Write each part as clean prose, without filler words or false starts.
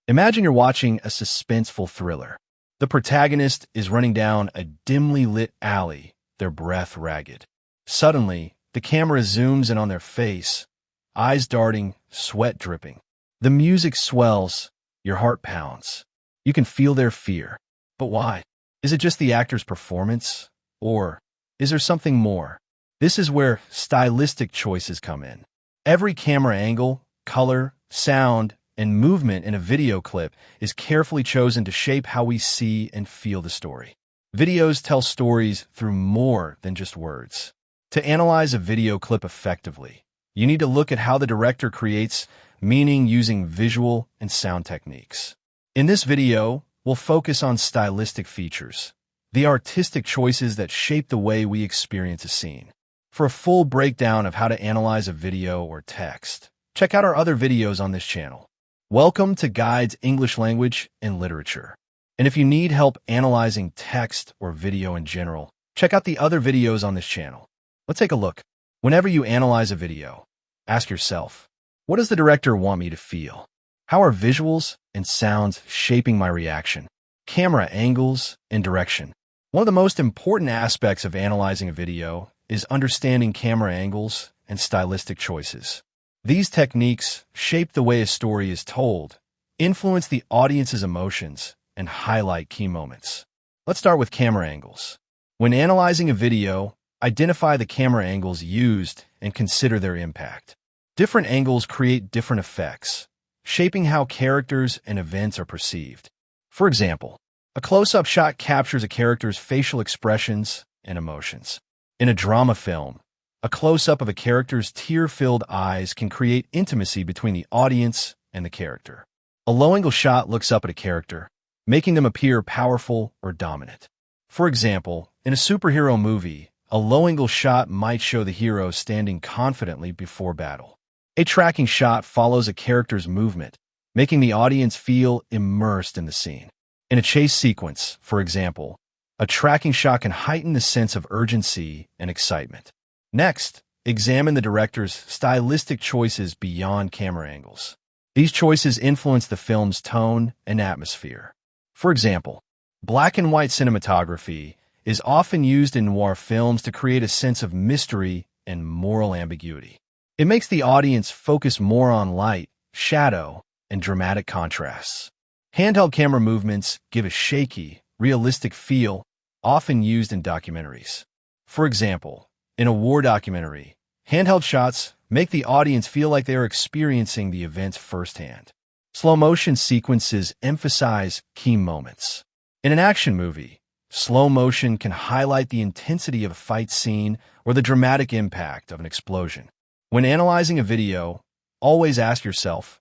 Imagine you're watching a suspenseful thriller. The protagonist is running down a dimly lit alley, their breath ragged. Suddenly, the camera zooms in on their face, eyes darting, sweat dripping. The music swells, your heart pounds. You can feel their fear. But why? Is it just the actor's performance? Or is there something more? This is where stylistic choices come in. Every camera angle, color, sound, and movement in a video clip is carefully chosen to shape how we see and feel the story. Videos tell stories through more than just words. To analyze a video clip effectively, you need to look at how the director creates meaning using visual and sound techniques. In this video, we'll focus on stylistic features, the artistic choices that shape the way we experience a scene. For a full breakdown of how to analyze a video or text, check out our other videos on this channel. Welcome to Guides English Language and Literature. And if you need help analyzing text or video in general, check out the other videos on this channel. Let's take a look. Whenever you analyze a video, ask yourself, what does the director want me to feel? How are visuals and sounds shaping my reaction? Camera angles and direction. One of the most important aspects of analyzing a video is understanding camera angles and stylistic choices. These techniques shape the way a story is told, influence the audience's emotions, and highlight key moments. Let's start with camera angles. When analyzing a video, identify the camera angles used and consider their impact. Different angles create different effects, shaping how characters and events are perceived. For example, a close-up shot captures a character's facial expressions and emotions. In a drama film, a close-up of a character's tear-filled eyes can create intimacy between the audience and the character. A low-angle shot looks up at a character, making them appear powerful or dominant. For example, in a superhero movie, a low-angle shot might show the hero standing confidently before battle. A tracking shot follows a character's movement, making the audience feel immersed in the scene. In a chase sequence, for example, a tracking shot can heighten the sense of urgency and excitement. Next, examine the director's stylistic choices beyond camera angles. These choices influence the film's tone and atmosphere. For example, black and white cinematography is often used in noir films to create a sense of mystery and moral ambiguity. It makes the audience focus more on light, shadow, and dramatic contrasts. Handheld camera movements give a shaky, realistic feel, often used in documentaries. For example, in a war documentary, handheld shots make the audience feel like they are experiencing the events firsthand. Slow-motion sequences emphasize key moments. In an action movie, slow motion can highlight the intensity of a fight scene or the dramatic impact of an explosion. When analyzing a video, always ask yourself,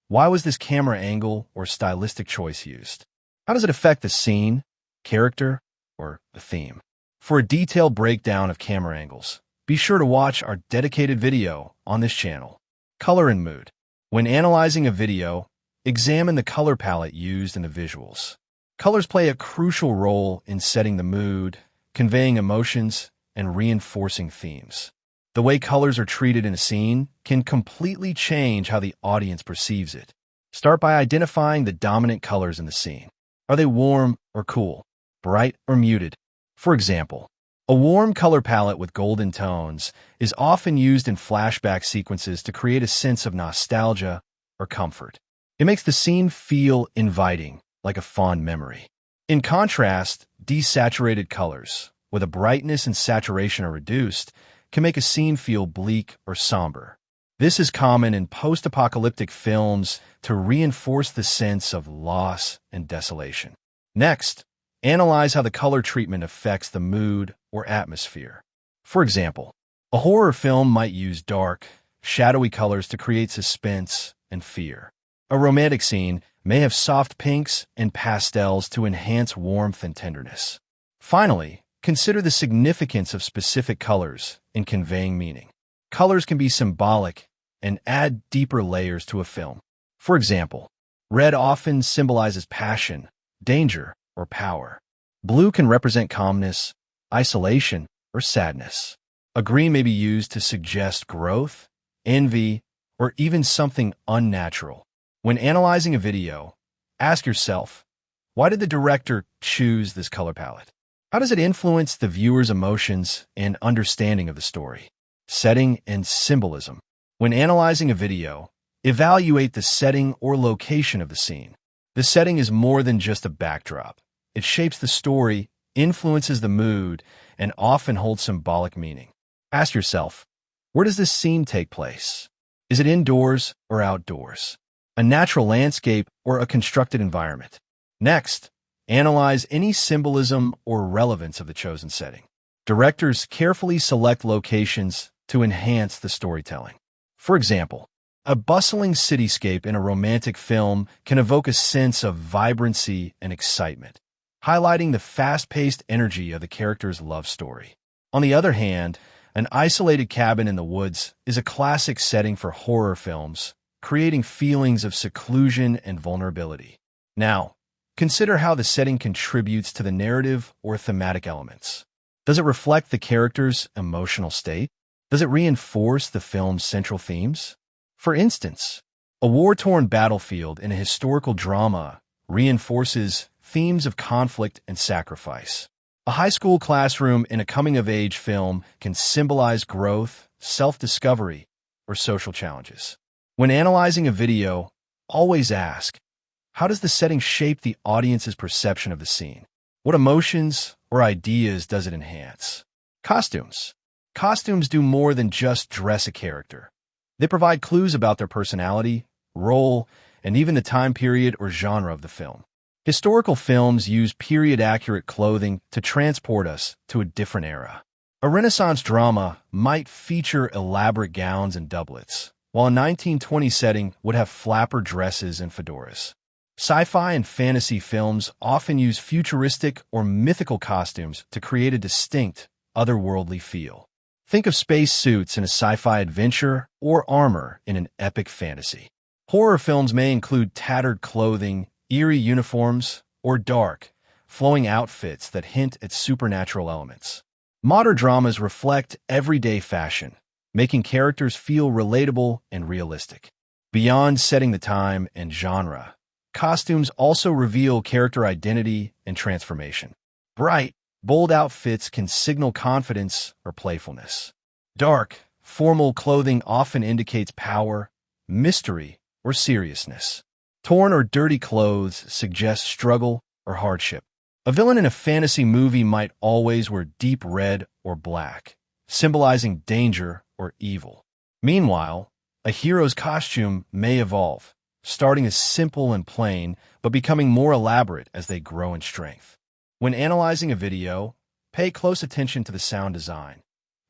why was this camera angle or stylistic choice used? How does it affect the scene, character, or the theme? For a detailed breakdown of camera angles, be sure to watch our dedicated video on this channel. Color and mood. When analyzing a video, examine the color palette used in the visuals. Colors play a crucial role in setting the mood, conveying emotions, and reinforcing themes. The way colors are treated in a scene can completely change how the audience perceives it. Start by identifying the dominant colors in the scene. Are they warm or cool? Bright or muted? For example, a warm color palette with golden tones is often used in flashback sequences to create a sense of nostalgia or comfort. It makes the scene feel inviting, like a fond memory. In contrast, desaturated colors, where the brightness and saturation are reduced, can make a scene feel bleak or somber. This is common in post-apocalyptic films to reinforce the sense of loss and desolation. Next, analyze how the color treatment affects the mood or atmosphere. For example, a horror film might use dark, shadowy colors to create suspense and fear. A romantic scene may have soft pinks and pastels to enhance warmth and tenderness. Finally, consider the significance of specific colors in conveying meaning. Colors can be symbolic and add deeper layers to a film. For example, red often symbolizes passion, danger, or power. Blue can represent calmness, isolation, or sadness. A green may be used to suggest growth, envy, or even something unnatural. When analyzing a video, Ask yourself, why did the director choose this color palette? How does it influence the viewer's emotions and understanding of the story? Setting and symbolism. When analyzing a video, evaluate the setting or location of the scene. The setting is more than just a backdrop. It shapes the story, influences the mood, and often holds symbolic meaning. Ask yourself, where does this scene take place? Is it indoors or outdoors? A natural landscape or a constructed environment? Next, analyze any symbolism or relevance of the chosen setting. Directors carefully select locations to enhance the storytelling. For example, a bustling cityscape in a romantic film can evoke a sense of vibrancy and excitement, highlighting the fast-paced energy of the character's love story. On the other hand, an isolated cabin in the woods is a classic setting for horror films, creating feelings of seclusion and vulnerability. Now, consider how the setting contributes to the narrative or thematic elements. Does it reflect the character's emotional state? Does it reinforce the film's central themes? For instance, a war-torn battlefield in a historical drama reinforces themes of conflict and sacrifice. A high school classroom in a coming-of-age film can symbolize growth, self-discovery, or social challenges. When analyzing a video, always ask, how does the setting shape the audience's perception of the scene? What emotions or ideas does it enhance? Costumes. Costumes do more than just dress a character. They provide clues about their personality, role, and even the time period or genre of the film. Historical films use period-accurate clothing to transport us to a different era. A Renaissance drama might feature elaborate gowns and doublets, while a 1920 setting would have flapper dresses and fedoras. Sci-fi and fantasy films often use futuristic or mythical costumes to create a distinct, otherworldly feel. Think of space suits in a sci-fi adventure or armor in an epic fantasy. Horror films may include tattered clothing, eerie uniforms, or dark, flowing outfits that hint at supernatural elements. Modern dramas reflect everyday fashion, making characters feel relatable and realistic. Beyond setting the time and genre, costumes also reveal character identity and transformation. Bright, bold outfits can signal confidence or playfulness. Dark, formal clothing often indicates power, mystery, or seriousness. Torn or dirty clothes suggest struggle or hardship. A villain in a fantasy movie might always wear deep red or black, symbolizing danger or evil. Meanwhile, a hero's costume may evolve, starting as simple and plain, but becoming more elaborate as they grow in strength. When analyzing a video, pay close attention to the sound design.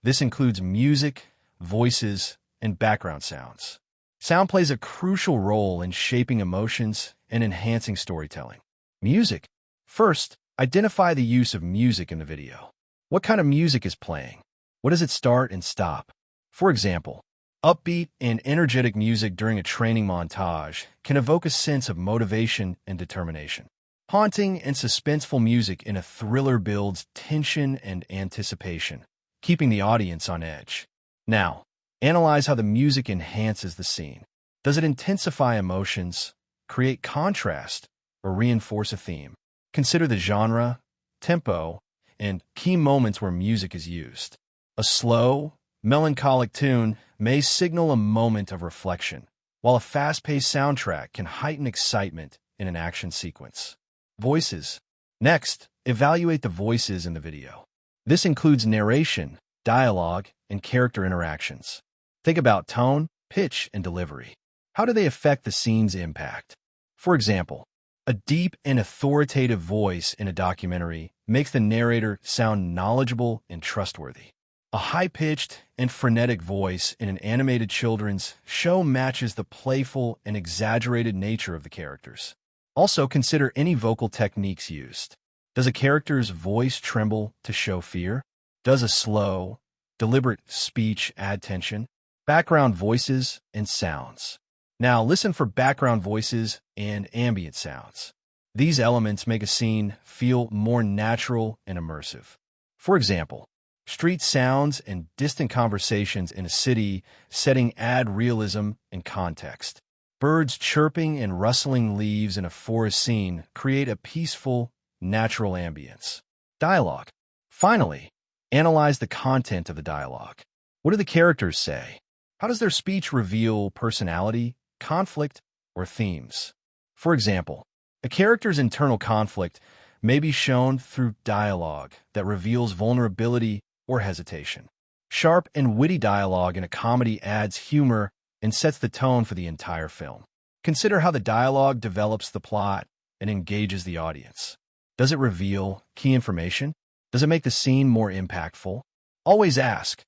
This includes music, voices, and background sounds. Sound plays a crucial role in shaping emotions and enhancing storytelling. Music. First, identify the use of music in the video. What kind of music is playing? What does it start and stop? For example, upbeat and energetic music during a training montage can evoke a sense of motivation and determination. Haunting and suspenseful music in a thriller builds tension and anticipation, keeping the audience on edge. Now, analyze how the music enhances the scene. Does it intensify emotions, create contrast, or reinforce a theme? Consider the genre, tempo, and key moments where music is used. A slow, melancholic tune may signal a moment of reflection, while a fast-paced soundtrack can heighten excitement in an action sequence. Voices. Next, evaluate the voices in the video. This includes narration, dialogue, and character interactions. Think about tone, pitch, and delivery. How do they affect the scene's impact? For example, a deep and authoritative voice in a documentary makes the narrator sound knowledgeable and trustworthy. A high-pitched and frenetic voice in an animated children's show matches the playful and exaggerated nature of the characters. Also, consider any vocal techniques used. Does a character's voice tremble to show fear? Does a slow, deliberate speech add tension? Background voices and sounds. Now listen for background voices and ambient sounds. These elements make a scene feel more natural and immersive. For example, street sounds and distant conversations in a city setting add realism and context. Birds chirping and rustling leaves in a forest scene create a peaceful, natural ambience. Dialogue. Finally, analyze the content of the dialogue. What do the characters say? How does their speech reveal personality, conflict, or themes? For example, a character's internal conflict may be shown through dialogue that reveals vulnerability or hesitation. Sharp and witty dialogue in a comedy adds humor and sets the tone for the entire film. Consider how the dialogue develops the plot and engages the audience. Does it reveal key information? Does it make the scene more impactful? Always ask,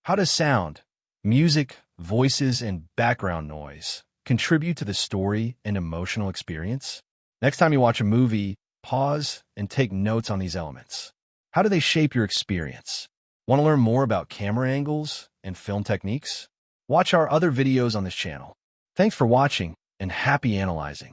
how does sound, music, voices, and background noise contribute to the story and emotional experience? Next time you watch a movie, pause and take notes on these elements. How do they shape your experience? Want to learn more about camera angles and film techniques? Watch our other videos on this channel. Thanks for watching and happy analyzing.